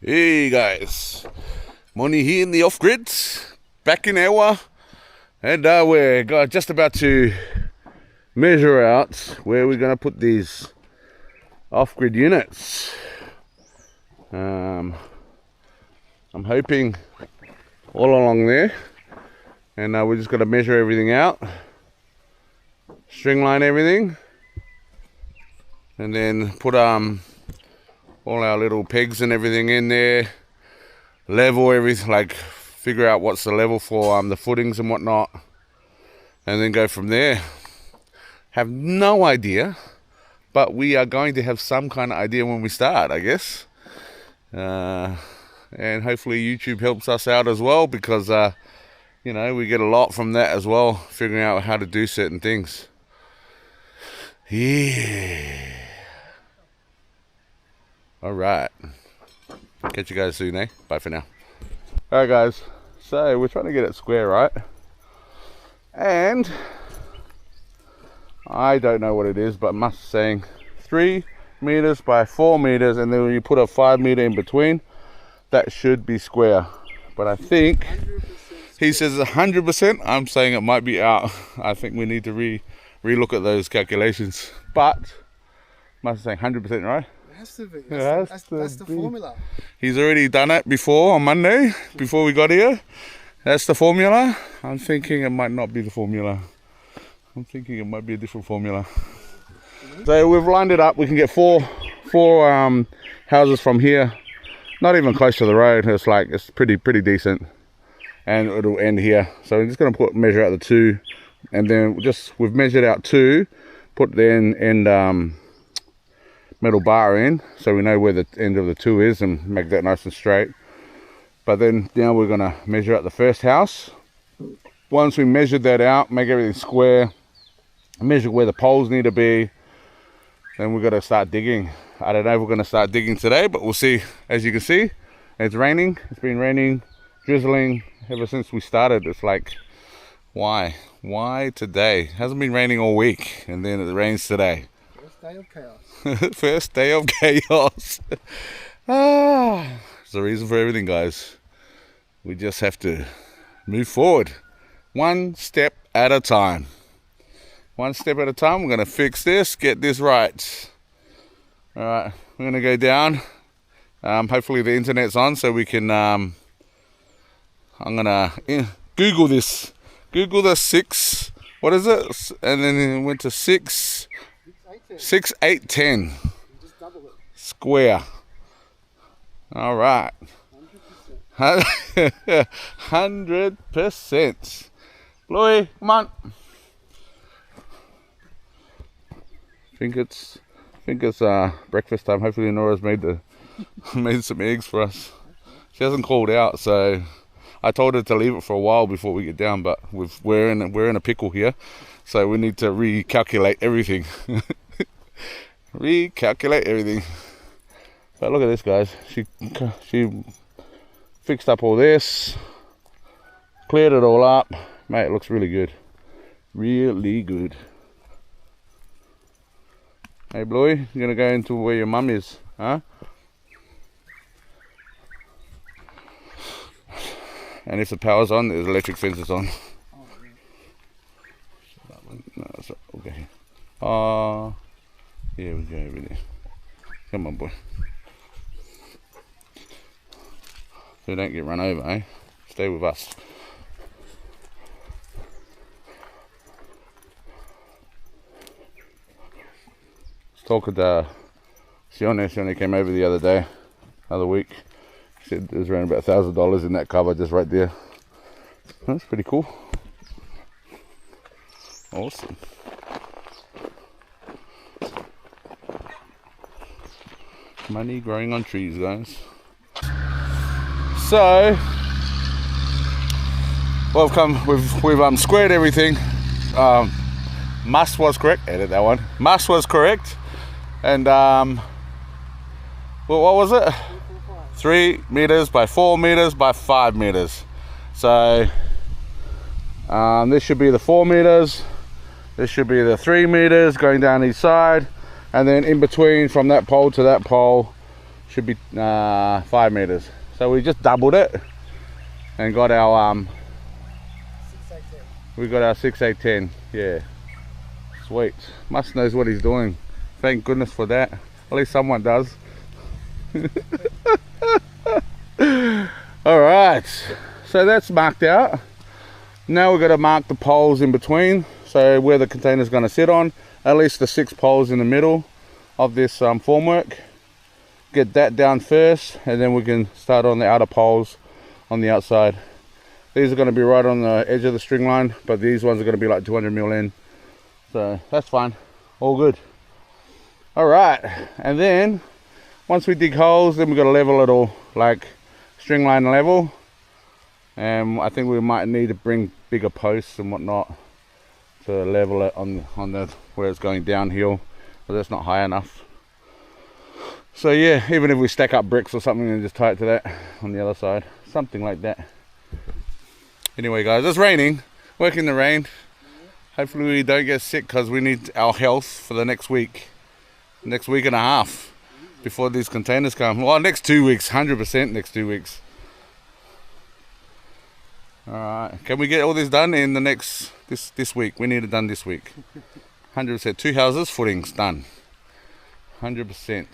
Hey guys, Moni here in the Offgrid, back in Eua, and we're just about to measure out where we're going to put these Offgrid units. I'm hoping all along there, and we're just going to measure everything out, string line everything, and then put all our little pegs and everything in there, level everything, like figure out what's the level for the footings and whatnot, and then go from there. Have no idea, but we are going to have some kind of idea when we start, I guess. And hopefully YouTube helps us out as well, because you know, we get a lot from that as well, figuring out how to do certain things. Yeah. Alright, catch you guys soon, eh? Bye for now. Alright guys, so we're trying to get it square, right? And I don't know what it is, but Musk's saying 3 meters by 4 meters, and then when you put a 5 meter in between, that should be square. But I think he says 100%. I'm saying it might be out. I think we need to re-look at those calculations. But Musk's saying 100%, right? It has to be. That's the formula. He's already done it before on Monday, before we got here. That's the formula. I'm thinking it might not be the formula. I'm thinking it might be a different formula. So we've lined it up. We can get four houses from here. Not even close to the road. It's pretty decent, and it'll end here. So we're just going to measure out the 2, and then we've measured out 2. Put the end metal bar in, so we know where the end of the 2 is, and make that nice and straight. But then now we're going to measure out the first house. Once we measured that out, make everything square, measure where the poles need to be, then we're going to start digging. I don't know if we're going to start digging today, but we'll see. As you can see, it's raining. It's been raining, drizzling ever since we started. It's like, why today? It hasn't been raining all week, and then it rains today. First day of chaos. First day of chaos. It's the reason for everything, guys. We just have to move forward, one step at a time. One step at a time. We're going to fix this, get this right. All right, we're going to go down. Hopefully the internet's on, so we can I'm going to Google this. Google the 6, what is it? And then it went to 6, 8, 10. Just double it. Square. All right. 100%. Bluey, come on. I think it's breakfast time. Hopefully Nora's made some eggs for us. She hasn't called out, so I told her to leave it for a while before we get down, but we're in a pickle here, so we need to recalculate everything. Recalculate everything. But look at this, guys. She fixed up all this, cleared it all up. Mate, it looks really good. Really good. Hey, Bluey, you gonna go into where your mum is, huh? And if the power's on, there's electric fences on. No, that's okay. Yeah, we go over there. Come on, boy. So don't get run over, eh? Stay with us. Let's talk with Sione. Sione came over the other week. He said there's around about $1,000 in that cover just right there. That's pretty cool. Awesome. Money growing on trees, guys. So we've squared everything. Must was correct. Edit that one. Must was correct. And well, what was it? 3 meters by 4 meters by 5 meters. So this should be the 4 meters. This should be the 3 meters going down each side, and then in between from that pole to that pole should be 5 meters. So we just doubled it and got our 618. we got our 6810. Yeah, sweet. Musk knows what he's doing. Thank goodness for that. At least someone does. All right, so that's marked out. Now we're going to mark the poles in between, so where the container is going to sit on, at least the 6 poles in the middle of this formwork. Get that down first, and then we can start on the outer poles on the outside. These are going to be right on the edge of the string line, but these ones are going to be like 200 mil in, so that's fine, all good. All right, and then once we dig holes, then we've got to level it all, like string line level. And I think we might need to bring bigger posts and whatnot to level it on the where it's going downhill, but that's not high enough. So yeah, even if we stack up bricks or something and just tie it to that on the other side, something like that. Anyway guys, it's raining, work in the rain. Hopefully we don't get sick, because we need our health for the next week and a half before these containers come. Well, next 2 weeks, 100% next 2 weeks. Alright, can we get all this done in the next, this week? We need it done this week. 100%, 2 houses, footings, done. 100%.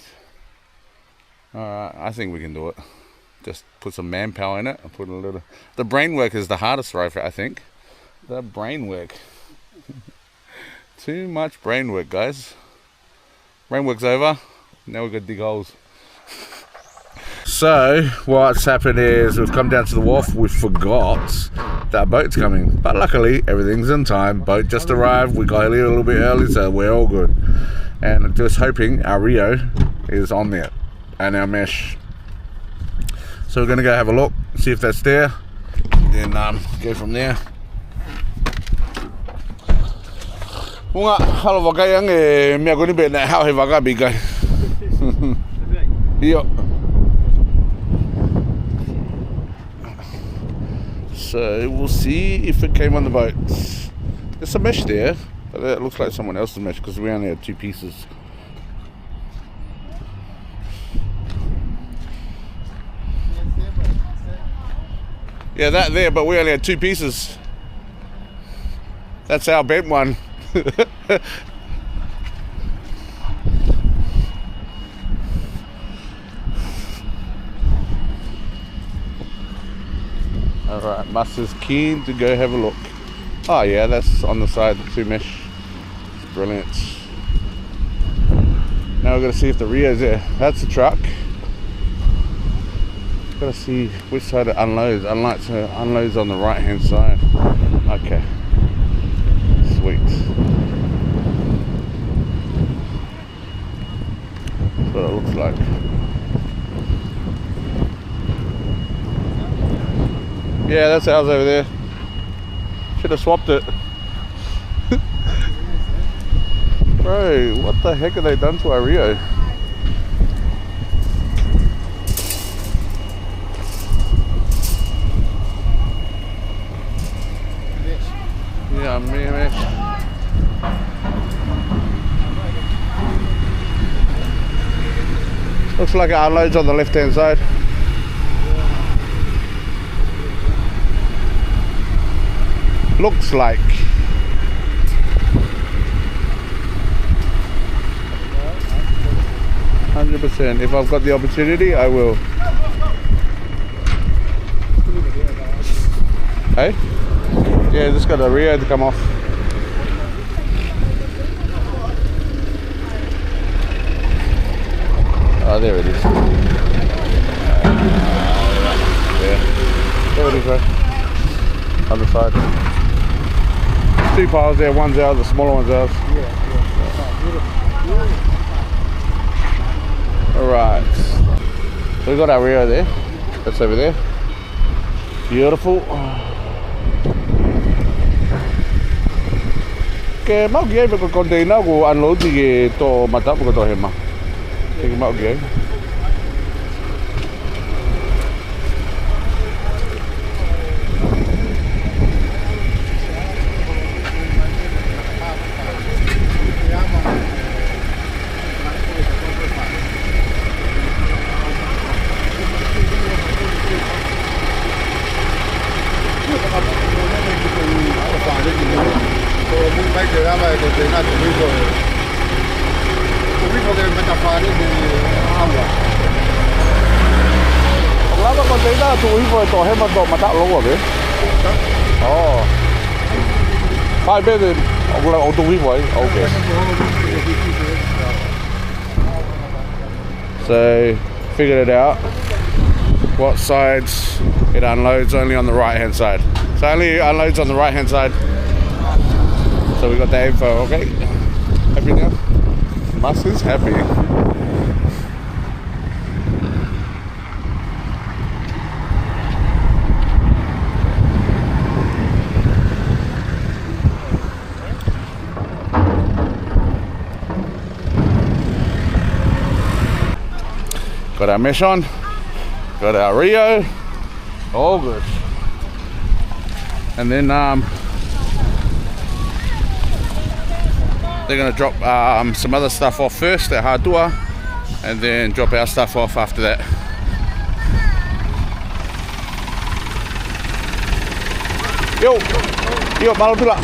Alright, I think we can do it. Just put some manpower in it and put a little... The brain work is the hardest, right, I think. The brain work. Too much brain work, guys. Brain work's over. Now we've got to dig holes. So what's happened is we've come down to the wharf. We forgot that our boat's coming, but luckily everything's in time. Boat just arrived. We got here a little bit early, so we're all good. And just hoping our Rio is on there and our mesh. So we're gonna go have a look, see if that's there, and then go from there. Bunga halo wakayang mia goni be na how he waka bigai. Yo. So we'll see if it came on the boat. There's some mesh there, but it looks like someone else's mesh because we only had 2 pieces. Yeah, that there, but we only had 2 pieces. That's our bent one. Alright, Master's keen to go have a look. Oh yeah, that's on the side, the 2 mesh. It's brilliant. Now we're going to see if the Rio's there. That's the truck. Got to see which side it unloads. Unloads on the right hand side. Okay. Sweet. That's what it looks like. Yeah, that's ours over there. Should have swapped it. Bro, what the heck have they done to our Rio? Yeah, mesh. Looks like it unloads on the left hand side. Looks like. %. If I've got the opportunity, I will. Hey? Yeah, just got the Rio to come off. Oh, there it is. Yeah. There it is, right? Other side. 2 piles there, one's ours, the smaller one's ours. Alright. So we got our Rio there. That's over there. Beautiful. Ke mau gi ko container ko unload gi to mata ko to hema. Ke mau gi. llama de container tubismo que me tapar de agua. Lava container tu hivo to hema do mata logo be. Oh. Hai be de o tu hivo okay. So figured it out. What sides it unloads only on the right hand side. So only unloads on the right hand side. So we got the info, okay. Happy now? Master's happy. Got our mesh on, got our Rio, all good. And then they're gonna drop some other stuff off first, their hardua, and then drop our stuff off after that. Yo, malapila.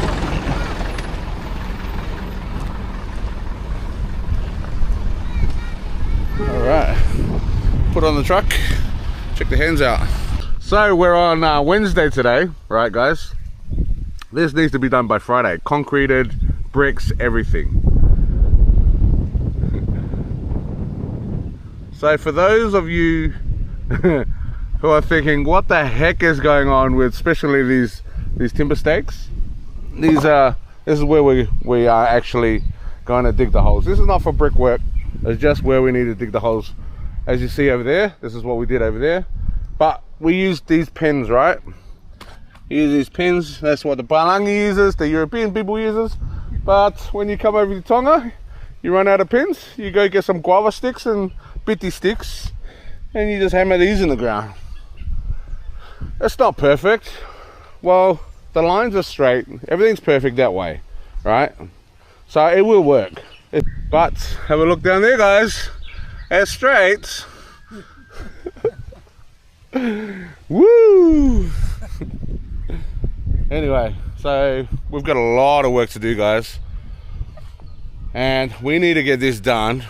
All right. Put on the truck, check the hands out. So we're on Wednesday today, right guys? This needs to be done by Friday. Concreted, bricks, everything. So for those of you who are thinking, what the heck is going on with especially these timber stakes? This is where we are actually going to dig the holes. This is not for brickwork, it's just where we need to dig the holes. As you see over there, this is what we did over there. But we used these pins, right? Use these pins, that's what the Palangi uses, the European people uses. But when you come over to Tonga, you run out of pins, you go get some guava sticks and bitty sticks, and you just hammer these in the ground. It's not perfect. Well, the lines are straight, everything's perfect that way, right? So it will work. But have a look down there, guys. It's straight. Woo! Anyway, so we've got a lot of work to do, guys, and we need to get this done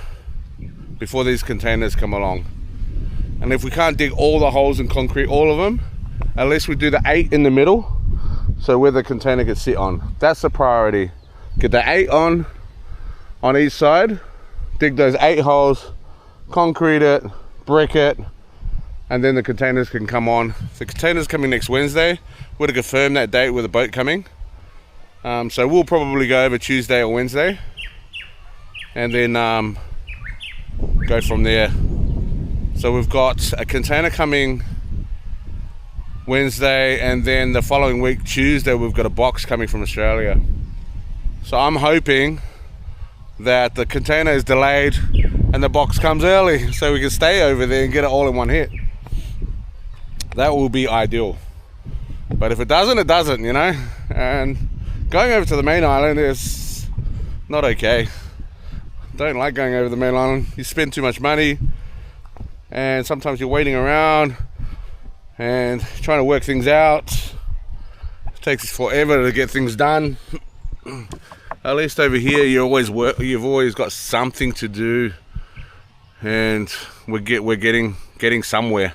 before these containers come along. And if we can't dig all the holes in concrete, all of them, at least we do the 8 in the middle, so where the container can sit on. That's the priority. Get the 8 on each side, dig those 8 holes, concrete it, brick it, and then the containers can come on. The containers coming next Wednesday. We're to confirm that date with the boat coming. So we'll probably go over Tuesday or Wednesday, and then go from there. So we've got a container coming Wednesday, and then the following week, Tuesday, we've got a box coming from Australia. So I'm hoping that the container is delayed and the box comes early, so we can stay over there and get it all in one hit. That will be ideal. But if it doesn't, it doesn't, you know. And going over to the main island is not okay. Don't like going over the main island. You spend too much money, and sometimes you're waiting around and trying to work things out. It takes forever to get things done. At least over here, you've always got something to do, and we're getting somewhere.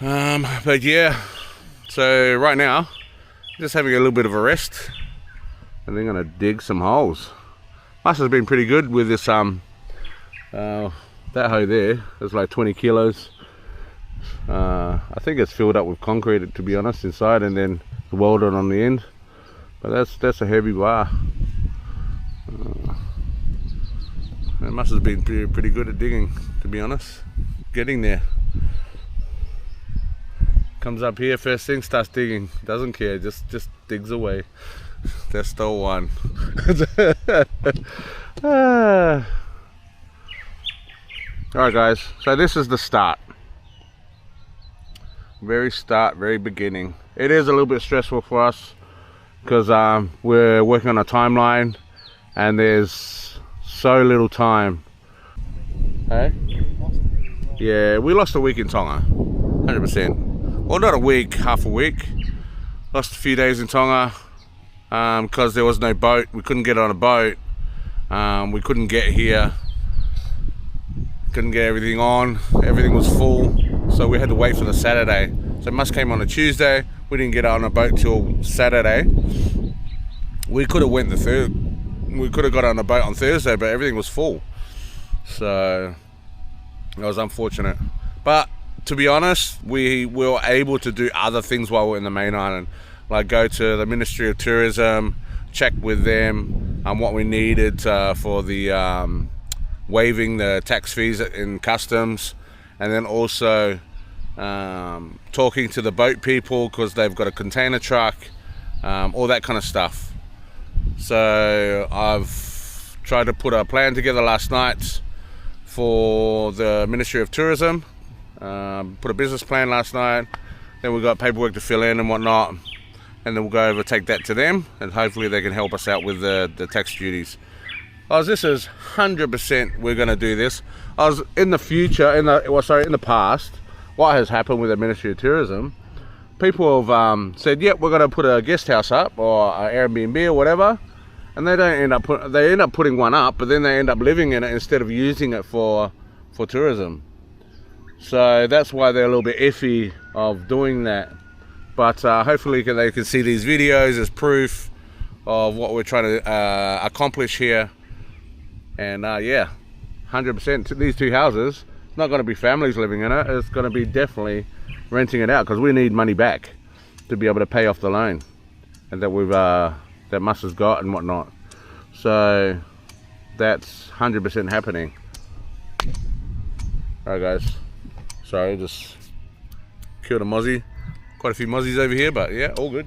But yeah, so right now, just having a little bit of a rest, and then gonna dig some holes. Must have been pretty good with this that hoe there. It's like 20 kilos. I think it's filled up with concrete, to be honest, inside, and then welded on the end. But that's a heavy bar. It must have been pretty good at digging, to be honest. Getting there. Comes up here first thing, starts digging. Doesn't care, just digs away. That's the one. Alright guys, so this is the start. Very beginning. It is a little bit stressful for us, because we're working on a timeline and there's so little time. Hey? Yeah, we lost a week in Tonga, 100%. Well, not a week, half a week. Lost a few days in Tonga. because there was no boat. We couldn't get on a boat. We couldn't get here. Couldn't get everything on. Everything was full, so we had to wait for the Saturday. So Musk came on a Tuesday. We didn't get on a boat till Saturday. We could have went we could have got on a boat on Thursday, but everything was full. So it was unfortunate. But to be honest, we were able to do other things while we're in the main island, like go to the Ministry of Tourism, check with them on what we needed for the waiving the tax fees in customs, and then also talking to the boat people because they've got a container truck, all that kind of stuff. So I've tried to put a plan together last night for the Ministry of Tourism, put a business plan last night, then we've got paperwork to fill in and whatnot, and then we'll go over take that to them, and hopefully they can help us out with the tax duties. This is 100% we're going to do this. In the past, what has happened with the Ministry of Tourism, people have said, yep, we're going to put a guest house up or an Airbnb or whatever, and they end up putting one up, but then they end up living in it instead of using it for tourism. So that's why they're a little bit iffy of doing that. But hopefully they can see these videos as proof of what we're trying to accomplish here. And yeah, 100%. These two houses, it's not going to be families living in it. It's going to be definitely renting it out because we need money back to be able to pay off the loan and that Mus has got and whatnot. So that's 100% happening. Alright guys, sorry, just killed a mozzie. Quite a few mozzies over here, but yeah, all good.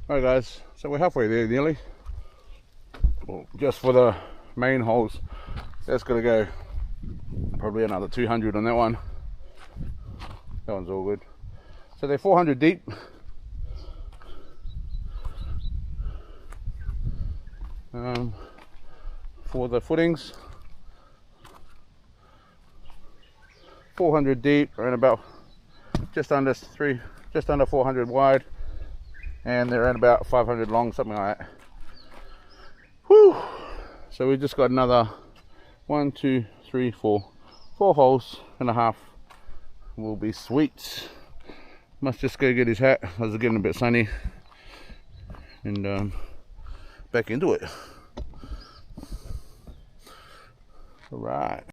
Alright guys, so we're halfway there nearly. Well, just for the main holes, that's gonna go probably another 200 on that one. That one's all good. So they're 400 deep. For the footings, 400 deep and about just under 400 wide, and they're around about 500 long, something like that. Whew. So we just got another 1, 2, 3, 4 holes and a half. Will be sweet. Must just go get his hat as it's getting a bit sunny, and back into it. All right.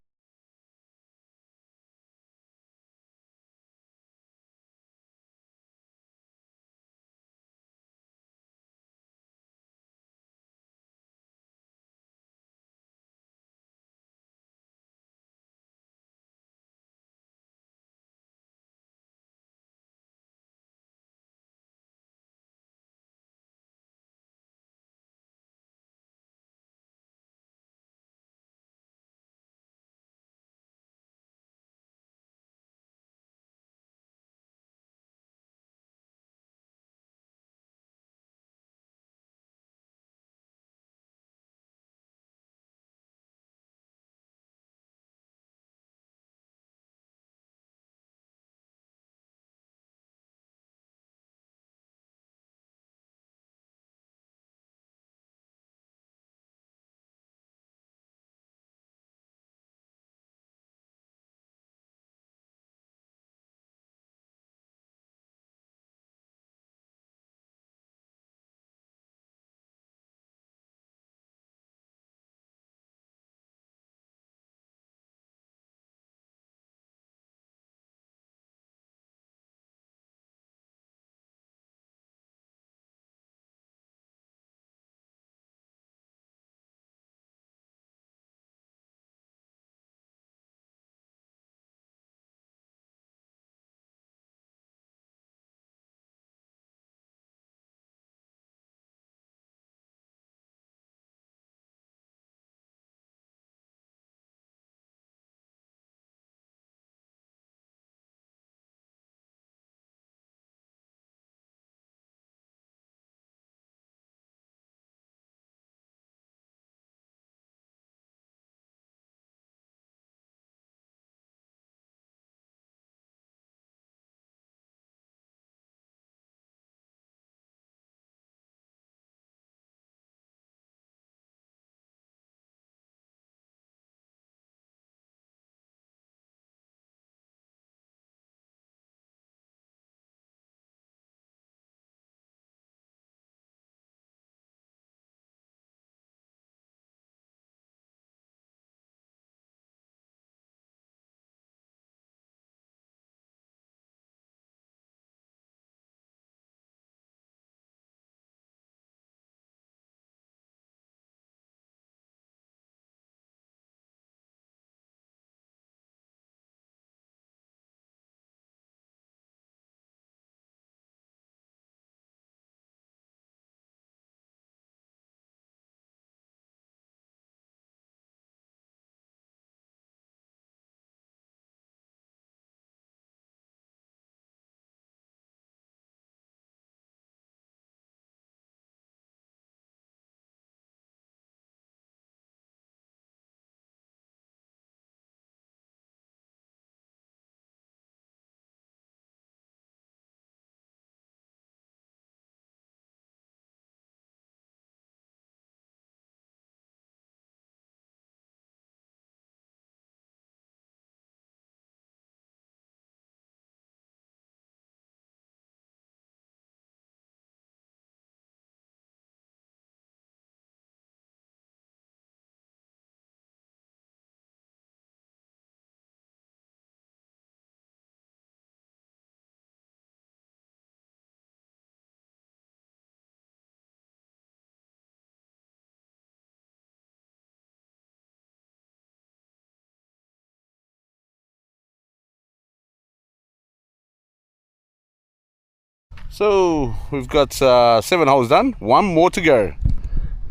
So we've got 7 holes done, 1 more to go.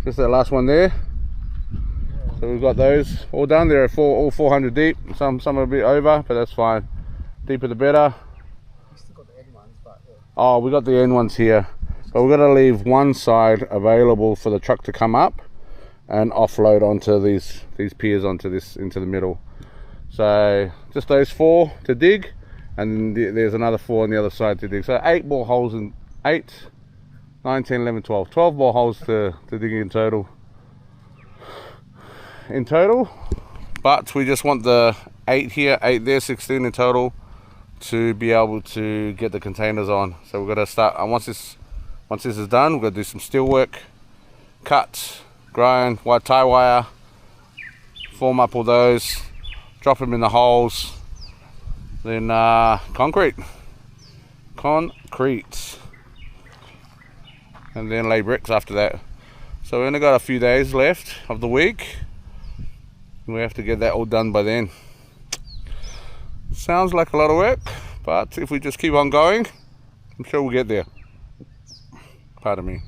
Just that last one there. So we've got those all done. They're all 400 deep. Some are a bit over, but that's fine. Deeper the better. Oh, we got the end ones here, but we've got to leave one side available for the truck to come up and offload onto these piers into the middle. So just those 4 to dig, and there's another 4 on the other side to dig. So 8 more holes, in 8, 9, 10, 11, 12 more holes to dig in total. But we just want the 8 here, 8 there, 16 in total, to be able to get the containers on. So we've got to start, and once this is done, we've got to do some steel work, cut, grind, white tie wire, form up all those, drop them in the holes, then concrete, and then lay bricks after that. So we only got a few days left of the week. We have to get that all done by then. Sounds like a lot of work, but if we just keep on going, I'm sure we'll get there. Pardon me.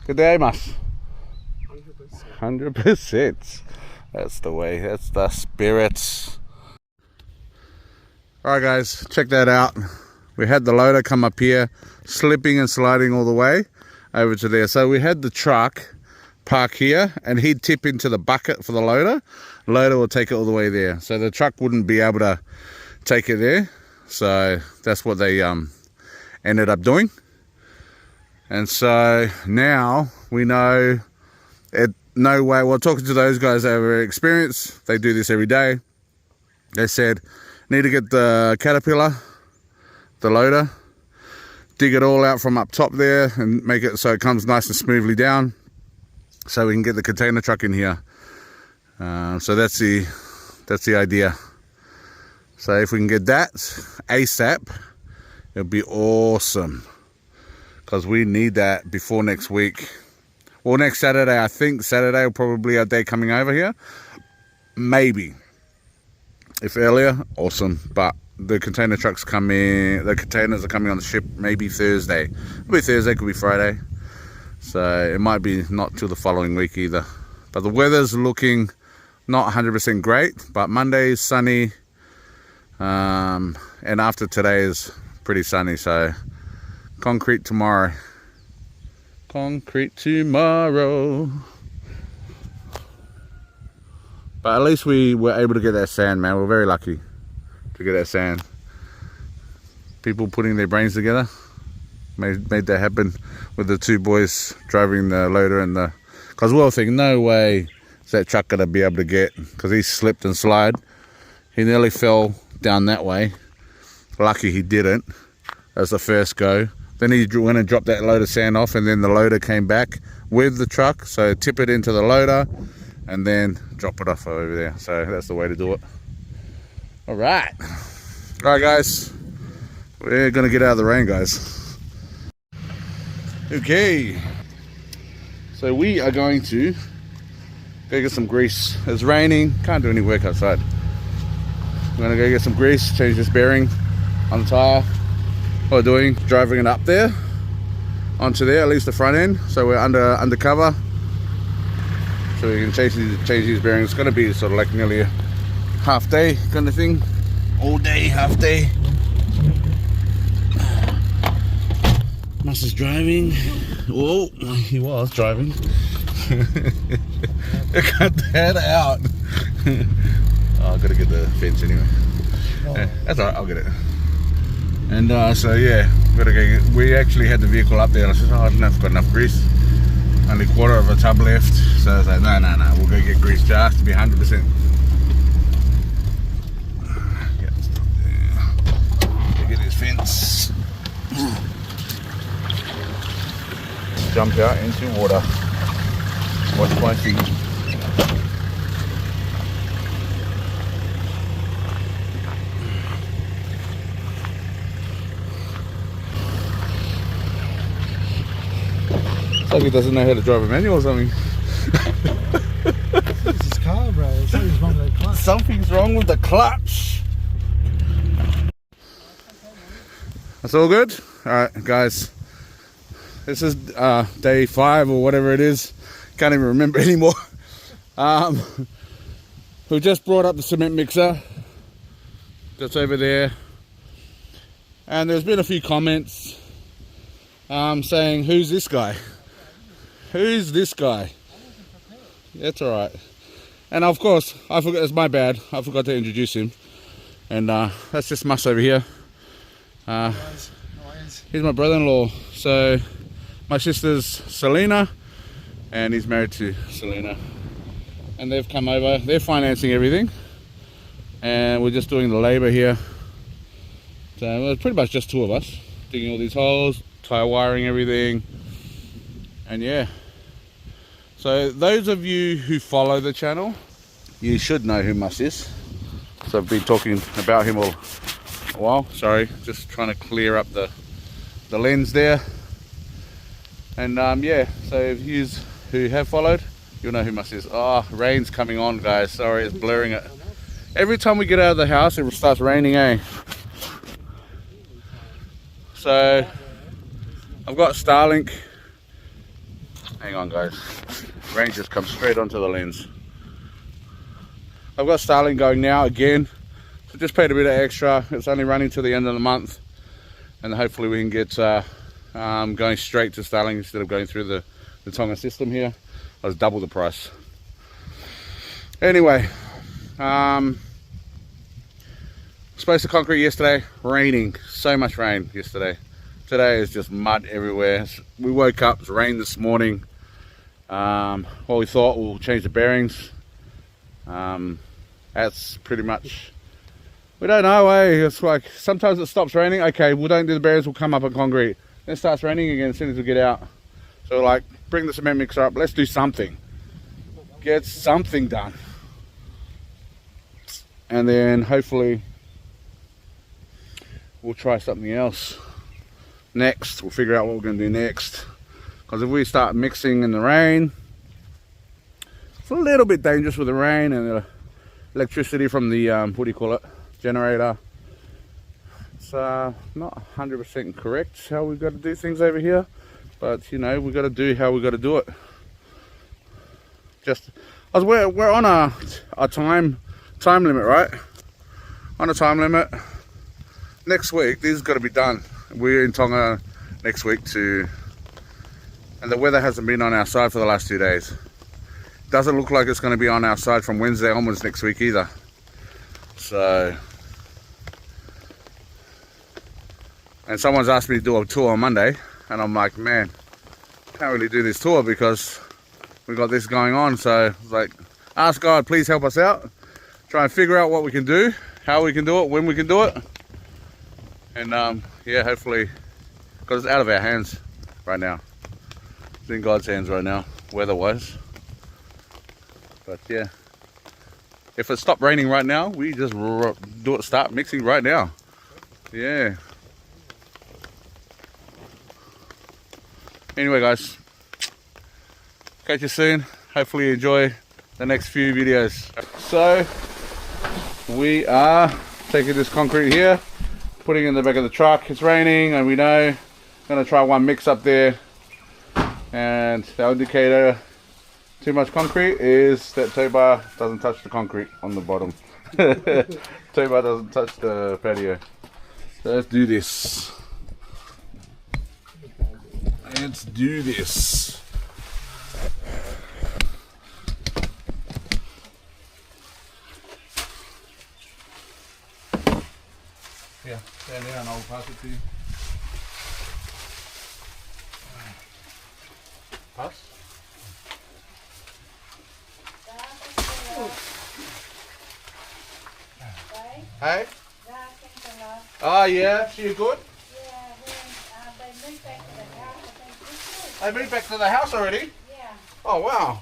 Good day, Mas. 100%. That's the way, that's the spirit. Alright guys, check that out. We had the loader come up here, slipping and sliding all the way over to there. So we had the truck park here, and he'd tip into the bucket for the loader. The loader will take it all the way there. So the truck wouldn't be able to take it there. So that's what they ended up doing. And so now we know no way. Well, talking to those guys that have experience, they do this every day. They said, need to get the Caterpillar, the loader, dig it all out from up top there and make it so it comes nice and smoothly down, so we can get the container truck in here. So that's the idea. So if we can get that ASAP, it'll be awesome, because we need that before next week. Well, next Saturday. I think Saturday will probably be our day coming over here. Maybe. If earlier, awesome. But the container trucks come in, the containers are coming on the ship maybe Thursday. Could be Thursday, could be Friday. So it might be not till the following week either. But the weather's looking not 100% great, but Monday is sunny. And after today is pretty sunny, so concrete tomorrow. Concrete tomorrow. But at least we were able to get that sand, man. We're very lucky to get that sand. People putting their brains together made that happen with the 2 boys driving the loader and the... Because we were thinking, no way is that truck going to be able to get... Because he slipped and slid. He nearly fell down that way. Lucky he didn't. That was the first go. Then he went and dropped that load of sand off, and then the loader came back with the truck. So tip it into the loader and then drop it off over there. So that's the way to do it. Alright. Alright guys. We're going to get out of the rain, guys. Okay. So we are going to go get some grease. It's raining. Can't do any work outside. I'm going to go get some grease, change this bearing on the tyre. What we're doing, driving it up there onto there, at least the front end, so we're undercover, so we can change these bearings. It's going to be sort of like nearly a half day kind of thing, all day, half day. Mus is driving. Whoa, he was driving. Cut that out. Oh, I've got to get the fence anyway. That's alright, I'll get it. And so yeah, we actually had the vehicle up there, and I said, oh, I don't know if I've got enough grease. Only quarter of a tub left. So I was like, no, we'll go get grease just to be 100%. Yeah, stop there. Get this fence. Jump out into water. Watch my feet. It's like he doesn't know how to drive a manual or something. It's his car, bro. Something's wrong with the clutch. Something's wrong with the clutch. That's all good? Alright, guys. This is day 5 or whatever it is. Can't even remember anymore. We just brought up the cement mixer. That's over there. And there's been a few comments saying, who's this guy? Who's this guy? That's alright. And of course, I forgot, it's my bad. I forgot to introduce him. And that's just Mus over here. He's my brother-in-law. So my sister's Selena, and he's married to Selena. And they've come over. They're financing everything, and we're just doing the labour here. So it's pretty much just 2 of us digging all these holes, tie wiring everything, and yeah. So those of you who follow the channel, you should know who Mus is. So I've been talking about him all a while. Sorry, just trying to clear up the lens there. And yeah, so if you who have followed, you'll know who Mus is. Oh, rain's coming on, guys. Sorry, it's blurring it. Every time we get out of the house, it starts raining, eh? So I've got Starlink. Hang on, guys. Rain just comes straight onto the lens. I've got Starlink going now again. So just paid a bit of extra. It's only running to the end of the month, and hopefully we can get going straight to Starlink instead of going through the Tonga system here. I was double the price. Anyway, supposed to concrete yesterday, raining, so much rain yesterday. Today is just mud everywhere. We woke up, it's rained this morning. Well, we thought we'll change the bearings. That's pretty much, we don't know, eh? It's like sometimes it stops raining. Okay, we don't do the bearings, we'll come up on concrete. Then it starts raining again as soon as we get out. So like, bring the cement mixer up, let's do something. Get something done. And then hopefully we'll try something else next. We'll figure out what we're going to do next. Because if we start mixing in the rain, it's a little bit dangerous with the rain and the electricity from the, what do you call it, generator. It's not 100% correct how we've got to do things over here. But, you know, we've got to do how we've got to do it. Just, we're on a time limit, right? On a time limit. Next week, this has got to be done. We're in Tonga next week and the weather hasn't been on our side for the last 2 days. Doesn't look like it's going to be on our side from Wednesday onwards next week either. So, and someone's asked me to do a tour on Monday, and I'm like, man, can't really do this tour because we've got this going on. So I was like, ask God, please help us out. Try and figure out what we can do, how we can do it, when we can do it. And yeah, hopefully, because it's out of our hands right now. It's in God's hands right now, weather-wise. But yeah, if it stopped raining right now, we just start mixing right now. Yeah. Anyway, guys, catch you soon. Hopefully you enjoy the next few videos. So we are taking this concrete here, putting it in the back of the truck. It's raining, and we know I'm gonna try one mix up there, and the indicator too much concrete is that tow bar doesn't touch the concrete on the bottom. Tow bar doesn't touch the patio. So let's do this. Let's do this. Yeah, stand there and I'll pass it to you. Pass? Hey? Oh yeah, she good? Yeah, they moved back to the house, I think this week. They moved back to the house already? Yeah. Oh wow.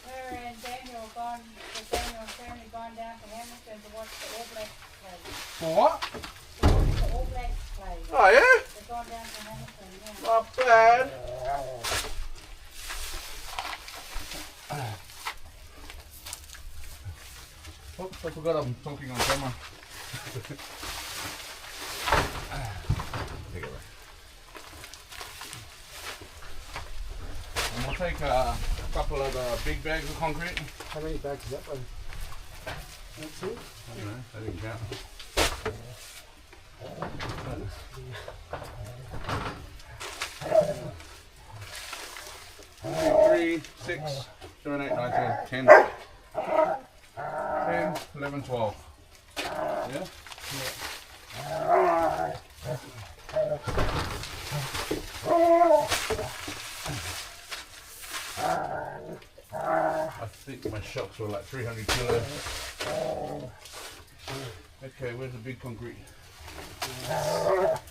Her and Daniel have gone, the Daniel family gone down to Hamilton to watch the All Blacks play. For what? To watch the All Blacks play. Oh yeah? They've gone down to Hamilton, yeah. Not bad. Oops, I forgot I'm talking on camera. take a couple of the big bags of concrete. How many bags is that one? That's it? I don't know, I didn't count. 3, 6, 7, 8, 9, 10, 10, 11, 12. Yeah? I think my shocks were like 300 kilos. Okay, where's the big concrete? That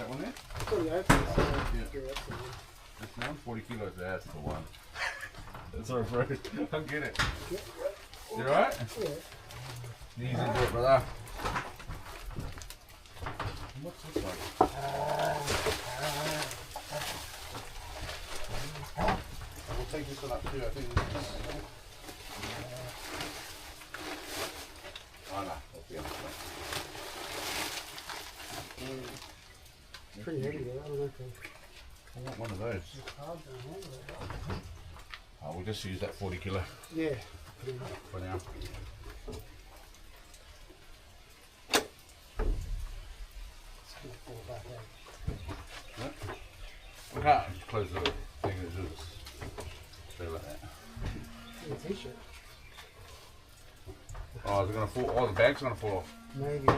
one there? That's now 40 kilos. That's the one. That's alright, bro. I'll get it. You alright? Easy to do it, brother. What's this like? We'll take this one up too. I think this is. Oh no, that's the other one. It's pretty heavy though. I don't know if I want one of those. Oh, we'll just use that 40 kilo yeah. for now. We can't close the thing that just stay like that. T-shirt. Oh, is it gonna fall? Oh, the bag's gonna fall off. Maybe, yeah.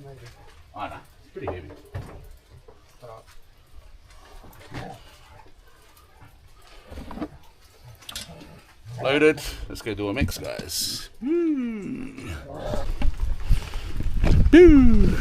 Maybe. Oh no, it's pretty heavy. Loaded. Let's go do a mix, guys. Woo. Woo.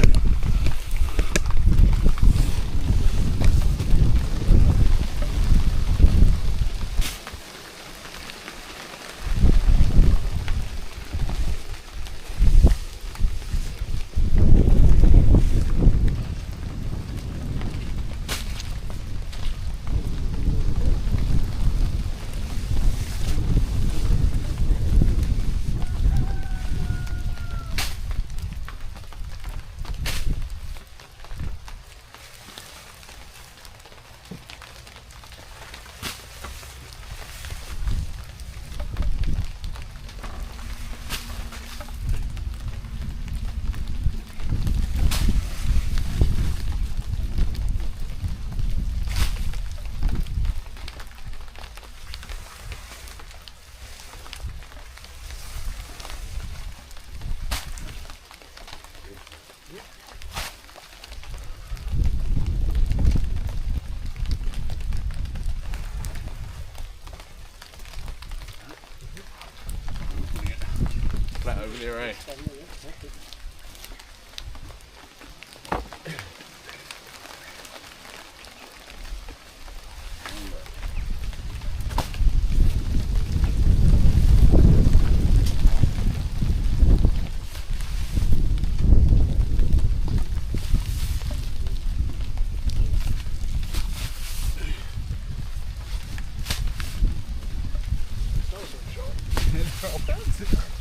Flat over there, eh?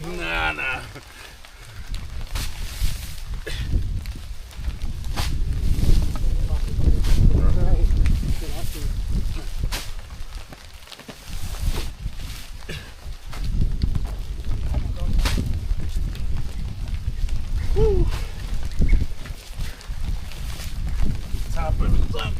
Nah. Woo. Top of it up.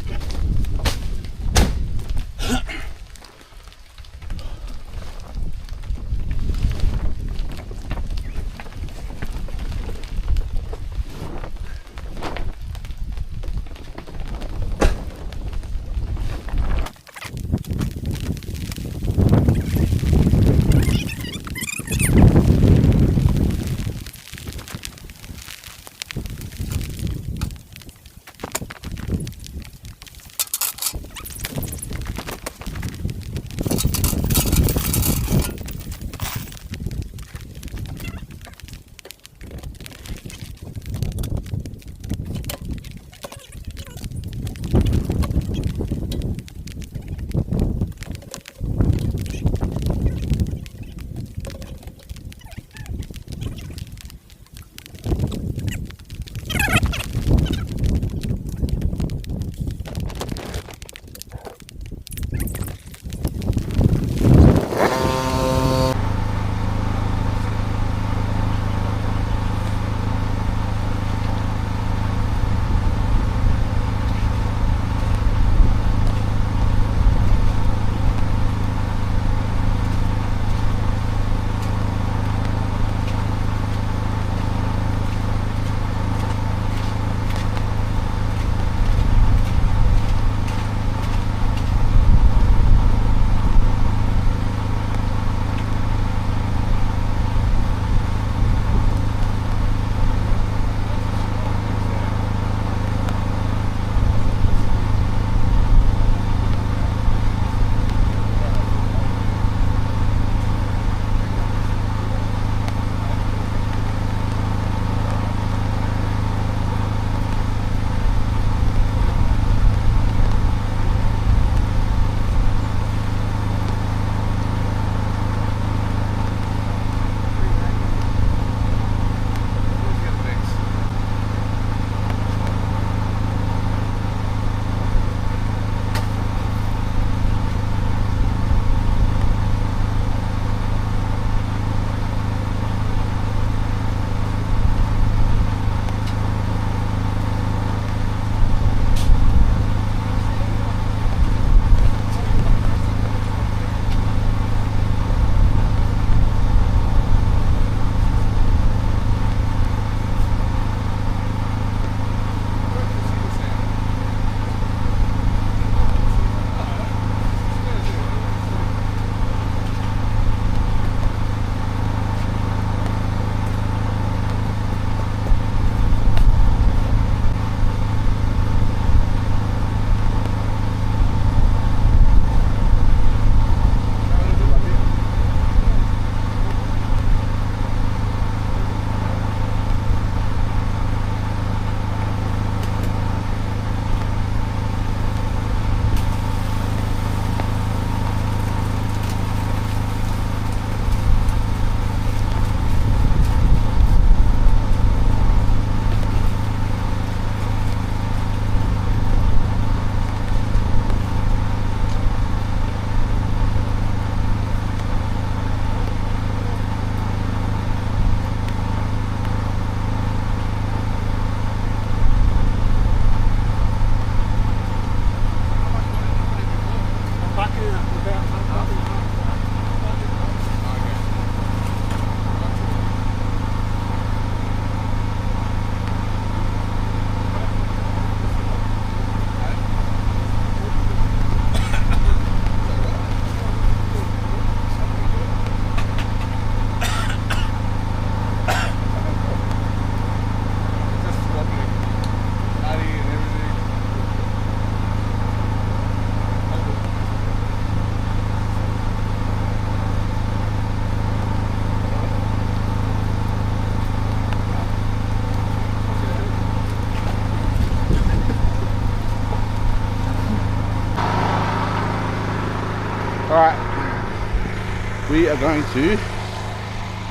we are going to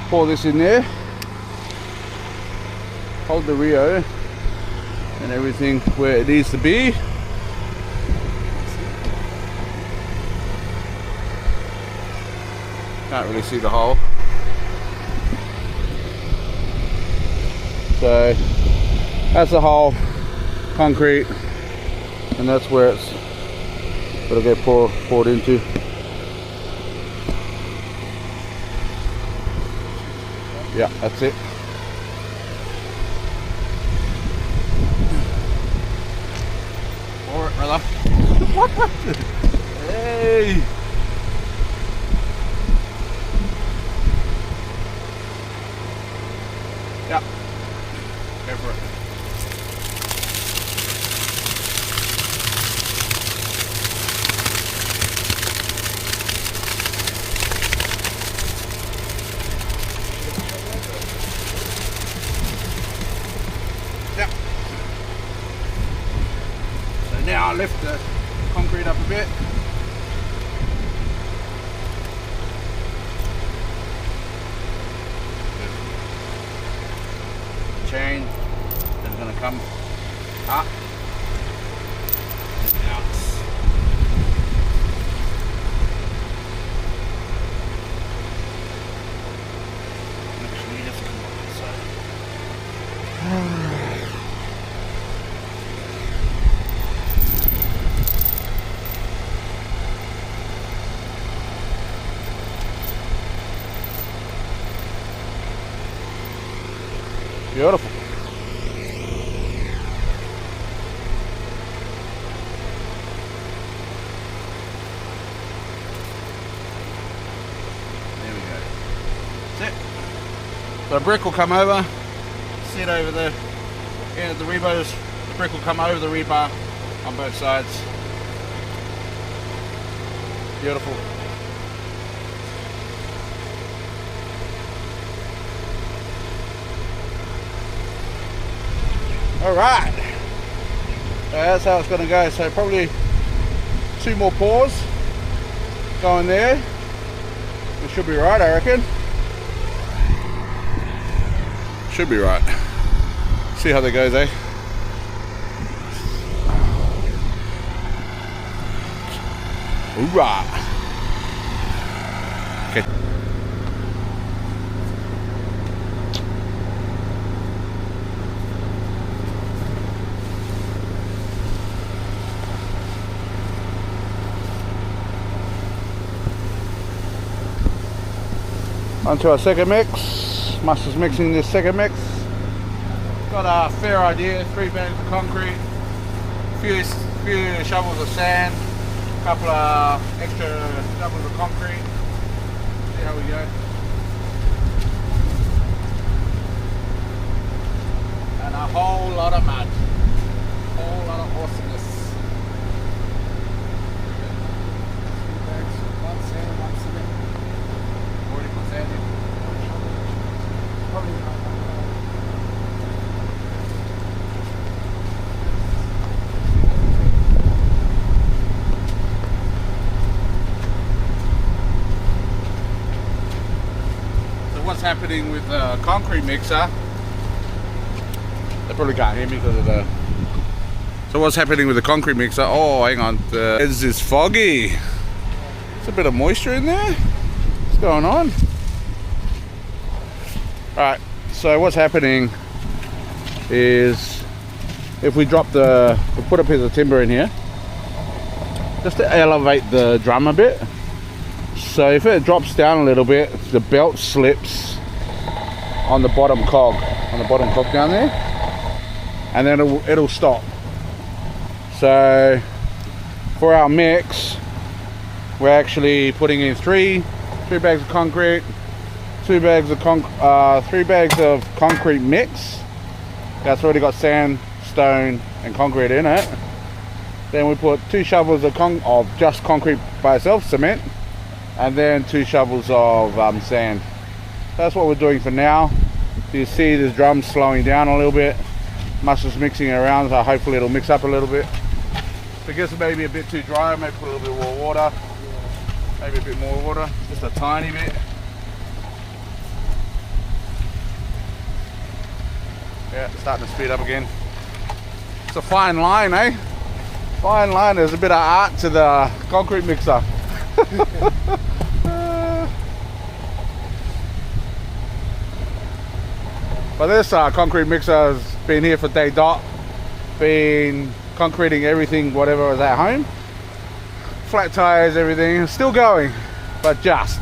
pour this in there, hold the Rio and everything where it needs to be. Can't really see the hole. So that's the hole, concrete, and that's where it's gonna get poured into. Yeah, that's it. Pour it, brother. What? Hey! Yeah. Go for it. Yeah. So now I lift the concrete up a bit. Chain is going to come up and out. Actually, just come on this side. Beautiful. There we go. That's it. So a brick will come over, sit over the end of the rebars. The brick will come over the rebar on both sides. Beautiful. Alright, so that's how it's going to go. So probably 2 more pours going there. It should be right, I reckon. Should be right. See how that goes, eh? Alright. Okay. Onto our second mix. Master's mixing this second mix. Got a fair idea, 3 bags of concrete, few shovels of sand, a couple of extra shovels of concrete. See how we go. And a whole lot of mud. A whole lot of awesomeness. 3 bags, 1 sand and 1 cement. Already put sand in. Probably not. What's happening with the concrete mixer? They probably can't hear me because of the... So what's happening with the concrete mixer? Oh, hang on. It's this foggy. There's a bit of moisture in there. What's going on? Alright, so what's happening is if we put a piece of timber in here just to elevate the drum a bit. So if it drops down a little bit, the belt slips on the bottom cog down there, and then it'll stop. So for our mix, we're actually putting in three bags of concrete, 3 bags of concrete mix. That's already got sand, stone, and concrete in it. Then we put 2 shovels of just concrete by itself, cement, and then 2 shovels of sand. That's what we're doing for now. You see this drum slowing down a little bit. Master's mixing it around, so hopefully it'll mix up a little bit. If it gets maybe a bit too dry, maybe put a little bit more water. Maybe a bit more water, just a tiny bit. Yeah, starting to speed up again. It's a fine line, eh? Fine line. There's a bit of art to the concrete mixer. But this concrete mixer has been here for day dot. Been concreting everything, whatever was at home. Flat tires, everything. Still going, but just.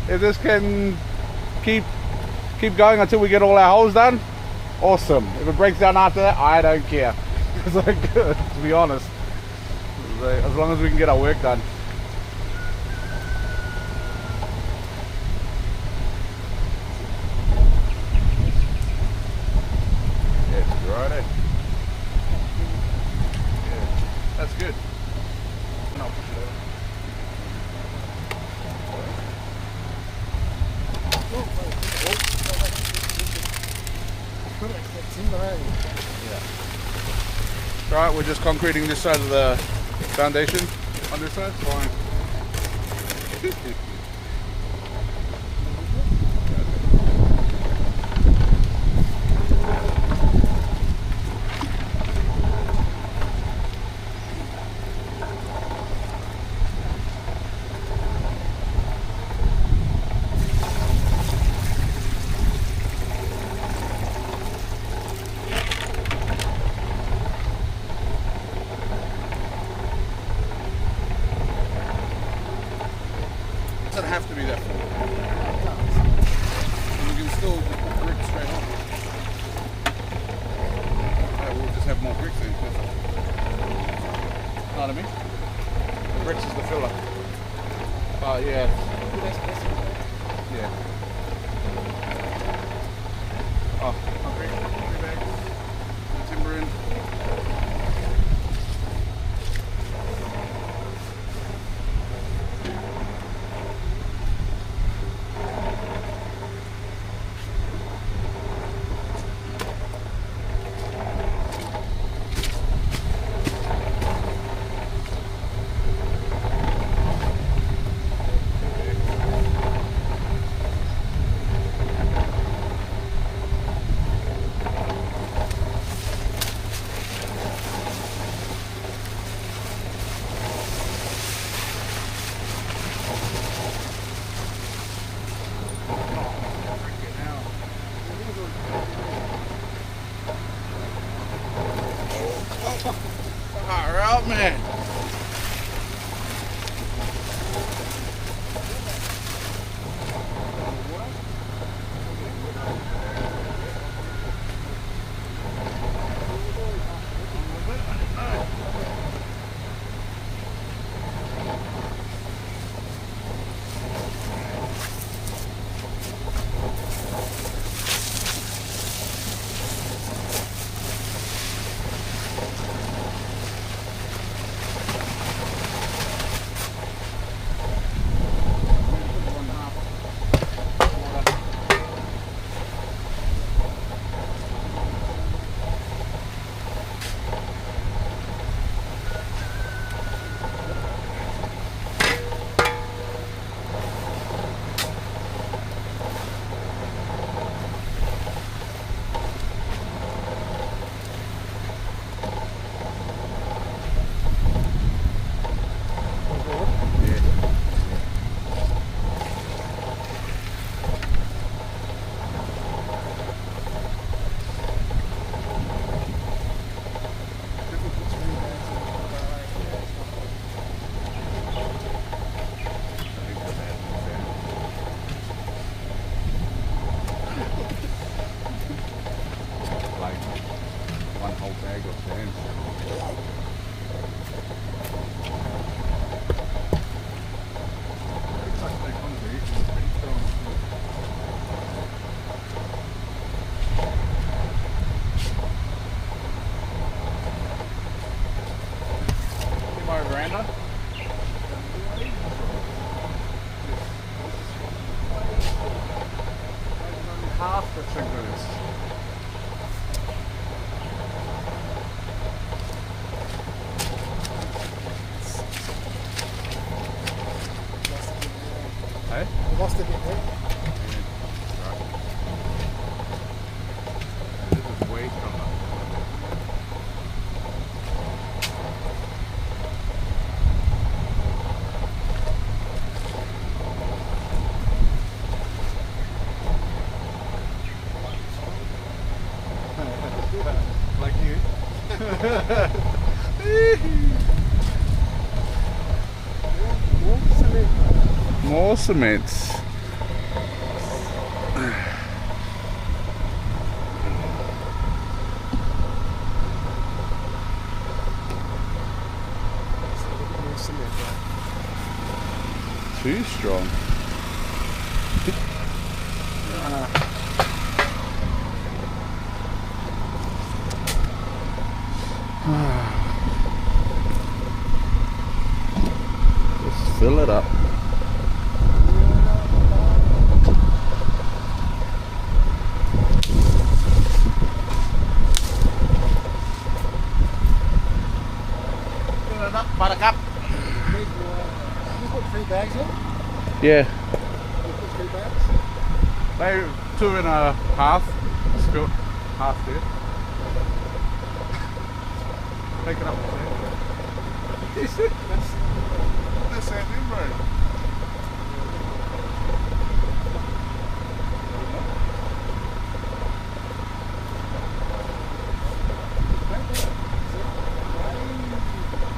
If this can keep going until we get all our holes done, awesome. If it breaks down after that, I don't care. It's like good, to be honest. As long as we can get our work done. Yeah, righto. Yeah, that's good. And I'll push it over. Right, we're just concreting this side of the foundation. On this side, fine. Doesn't have to be that full. We can still brick straight on. Yeah, we'll just have more bricks in. That's all. Know what I mean? The bricks is the filler. Yeah. Yeah. Oh, concrete, 3 bags, timber in. Alright, man. Veranda. Half the fingers. Lost a bit there. Right. More cement. Too strong. Just fill it up. Fill it up, buttercup. You put 3 bags in? Yeah. You put 3 bags? Maybe 2.5. Still half there. Take it up. That's that in, bro.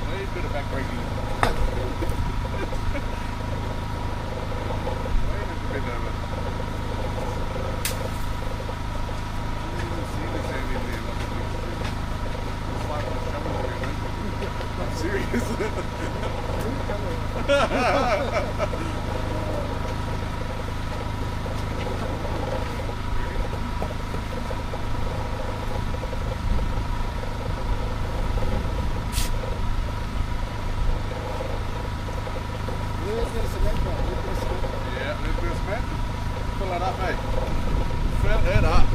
Way bit of back breaking. Serious? Yeah, let's do this, man. Fill it up, mate. Fill it up.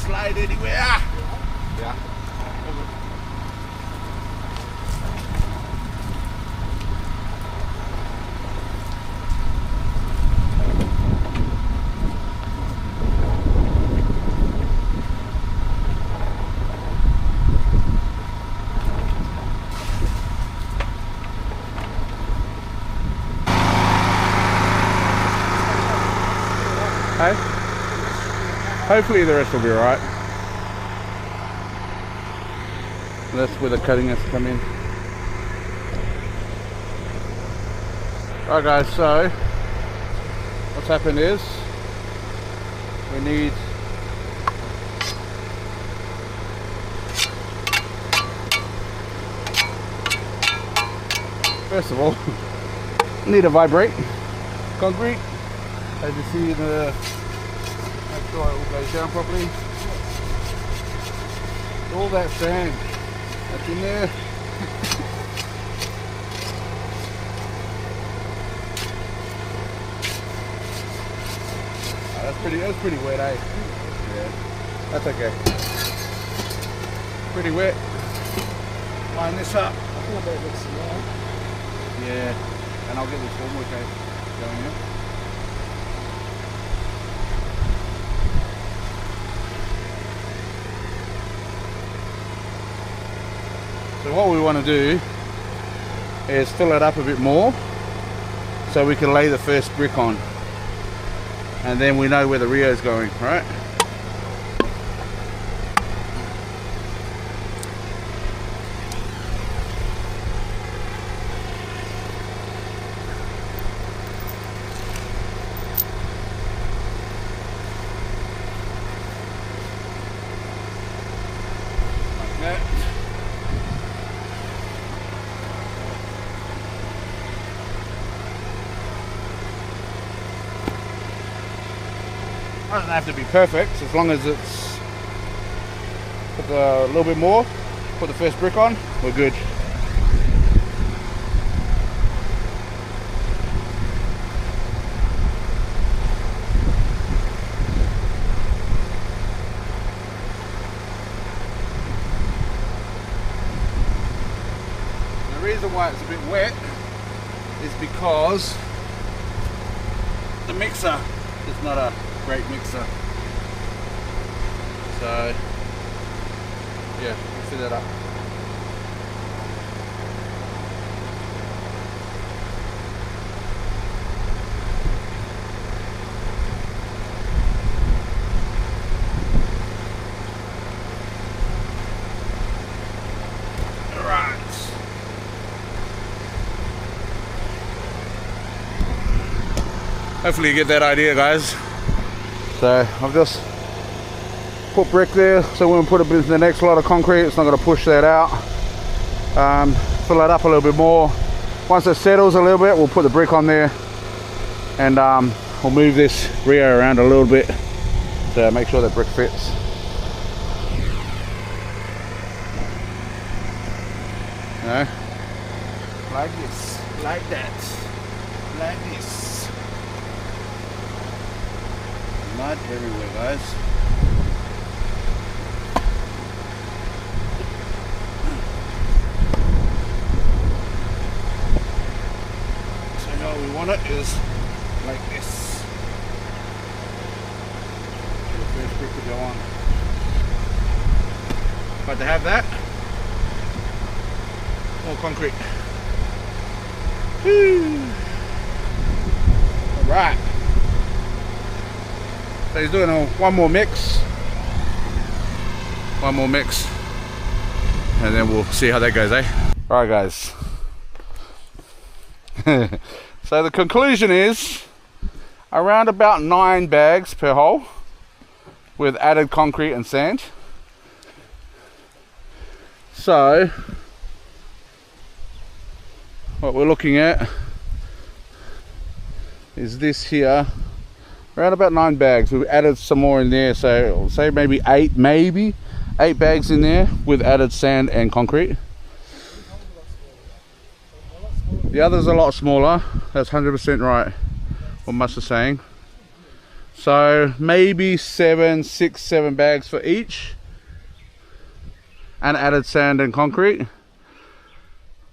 Slide anywhere. Yeah. Hey? Hopefully the rest will be alright. That's where the cutting has to come in. Alright guys, so what's happened is we need first of all need to vibrate concrete, as you see in the, make sure it all goes down properly. All that sand that's in there. That's pretty wet, eh? Yeah, that's okay. Pretty wet. Line this up. Yeah, and I'll get this formwork going in. So what we want to do is fill it up a bit more so we can lay the first brick on, and then we know where the Rio is going, right? that. Doesn't have to be perfect, as long as it's put a little bit more, put the first brick on, we're good. The reason why it's a bit wet is because the mixer is not a great mixer. So yeah, we'll fill that up. Alright. Hopefully you get that idea, guys. So I've just put brick there, so when we put it into the next lot of concrete, it's not going to push that out. Fill it up a little bit more. Once it settles a little bit, we'll put the brick on there, and we'll move this rear around a little bit to make sure that brick fits. You know, like this, like that, like this. Mud everywhere, guys. So how we want it is like this. The first brick will go on. But to have that, more concrete. Woo! All right. So he's doing one more mix, and then we'll see how that goes, eh? Alright guys, so the conclusion is around about 9 bags per hole with added concrete and sand. So what we're looking at is this here. Around about 9 bags. We've added some more in there, so I'll say maybe 8 bags in there with added sand and concrete. The other's a lot smaller. That's 100% right, what Mus is saying. So maybe 6, 7 bags for each, and added sand and concrete.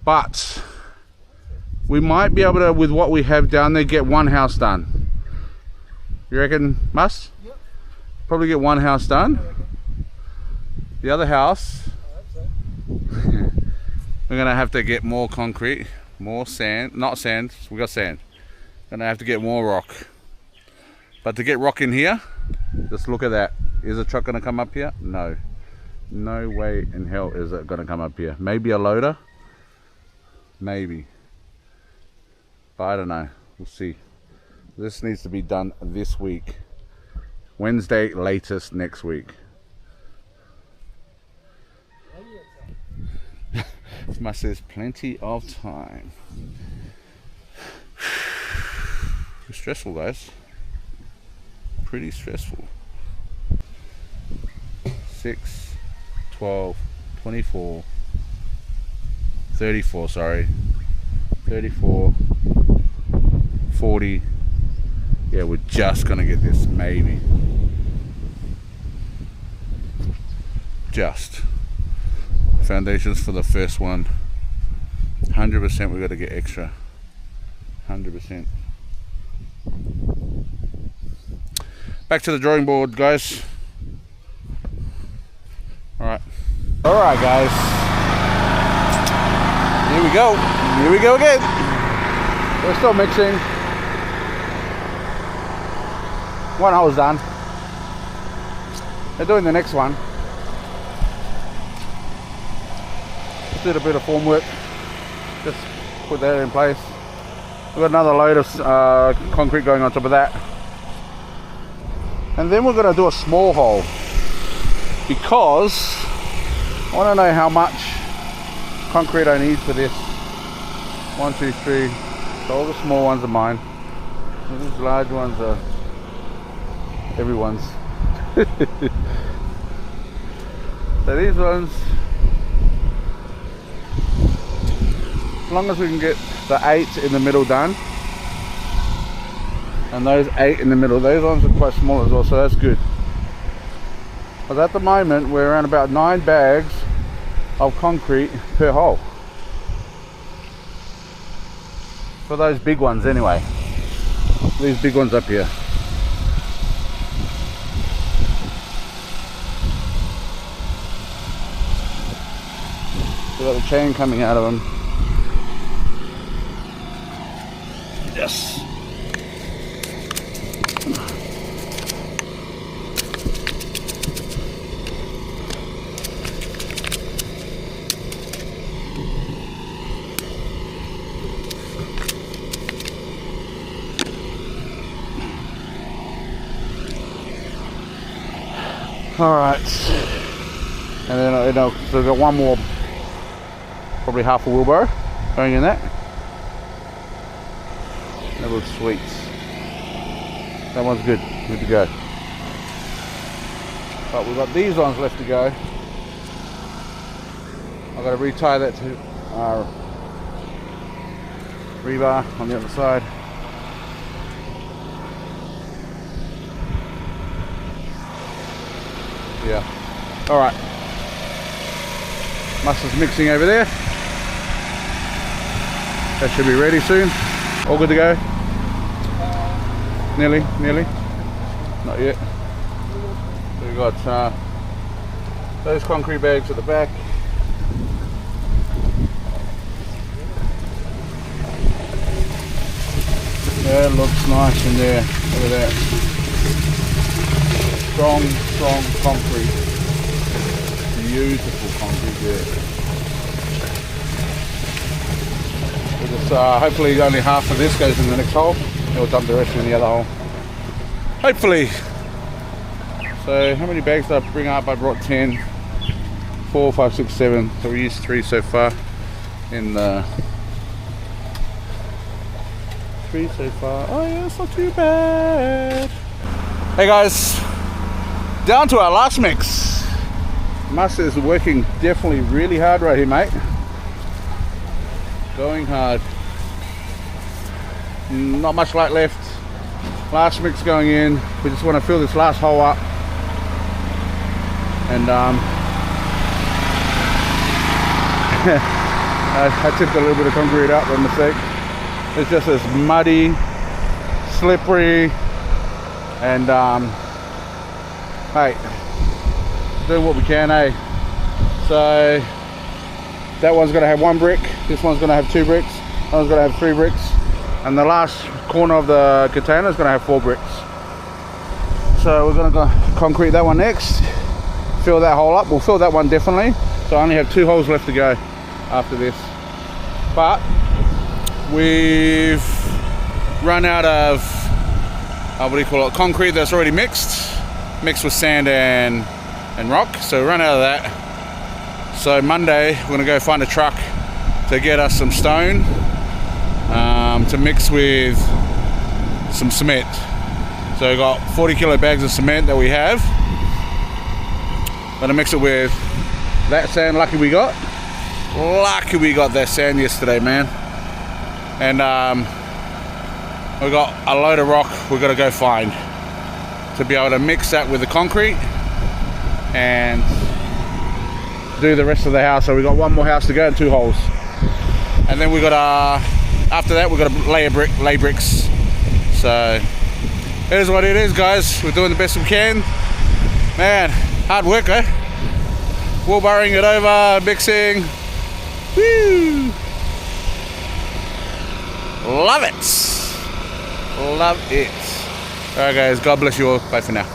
But we might be able to, with what we have down there, get one house done. You reckon, Mus? Yep. Probably get one house done. The other house, we're gonna have to get more concrete, more sand, not sand, we got sand. Gonna have to get more rock. But to get rock in here, just look at that. Is a truck gonna come up here? No. No way in hell is it gonna come up here. Maybe a loader, maybe. But I don't know, we'll see. This needs to be done this week. Wednesday, latest next week. Mus says plenty of time. It's stressful, guys. Pretty stressful. 6, 12, 24, 34, sorry. 34, 40. Yeah, we're just gonna get this, maybe. Just. Foundations for the first one. 100% we gotta get extra. 100%. Back to the drawing board, guys. Alright. Alright, guys. Here we go. Here we go again. We're still mixing. One hole's done. They're doing the next one. Just did a bit of formwork. Just put that in place. We've got another load of concrete going on top of that. And then we're going to do a small hole. Because I want to know how much concrete I need for this. 1, 2, 3. So all the small ones are mine. And these large ones are everyone's. So these ones, as long as we can get the 8 in the middle done, and those 8 in the middle, those ones are quite small as well, so that's good. But at the moment we're around about 9 bags of concrete per hole. For those big ones anyway. These big ones up here. We've got the chain coming out of them. Yes. All right. And then so we've got one more. Probably half a wheelbarrow going in that. That looks sweet. That one's good to go. But we've got these ones left to go. I've got to retie that to rebar on the other side. Yeah. All right. Muscle's mixing over there. That should be ready soon. All good to go? Nearly. Not yet. So we've got those concrete bags at the back. That looks nice in there. Look at that. Strong concrete. Beautiful concrete there. Hopefully only half of this goes in the next hole. We'll dump the rest in the other hole. Hopefully. So how many bags did I bring up? I brought 10. 4, 5, 6, 7. So we used 3 so far. In 3 so far. Oh yeah, it's not too bad. Hey guys, down to our last mix. Mus is working definitely really hard right here, mate. Going hard. Not much light left. Last mix going in. We just want to fill this last hole up. And I tipped a little bit of concrete out by mistake. It's just as muddy, slippery, and hey, do what we can, eh? So that one's gonna have 1 brick, this one's gonna have 2 bricks, that one's gonna have 3 bricks, and the last corner of the container is gonna have 4 bricks. So we're gonna go concrete that one next, fill that hole up. We'll fill that one definitely. So I only have 2 holes left to go after this. But we've run out of concrete that's already mixed with sand and rock. So we run out of that. So Monday we're gonna go find a truck to get us some stone to mix with some cement. So we got 40 kilo bags of cement that we have. Gonna mix it with that sand. Lucky we got that sand yesterday, man. And we got a load of rock we're gonna go find to be able to mix that with the concrete and do the rest of the house. So we got 1 more house to go and 2 holes, and then we got after that we're gonna lay bricks. So it is what it is, guys. We're doing the best we can, man. Hard work, eh? Wheelbarrowing it over, mixing. Woo! Love it. Love it. Alright guys, God bless you all. Bye for now.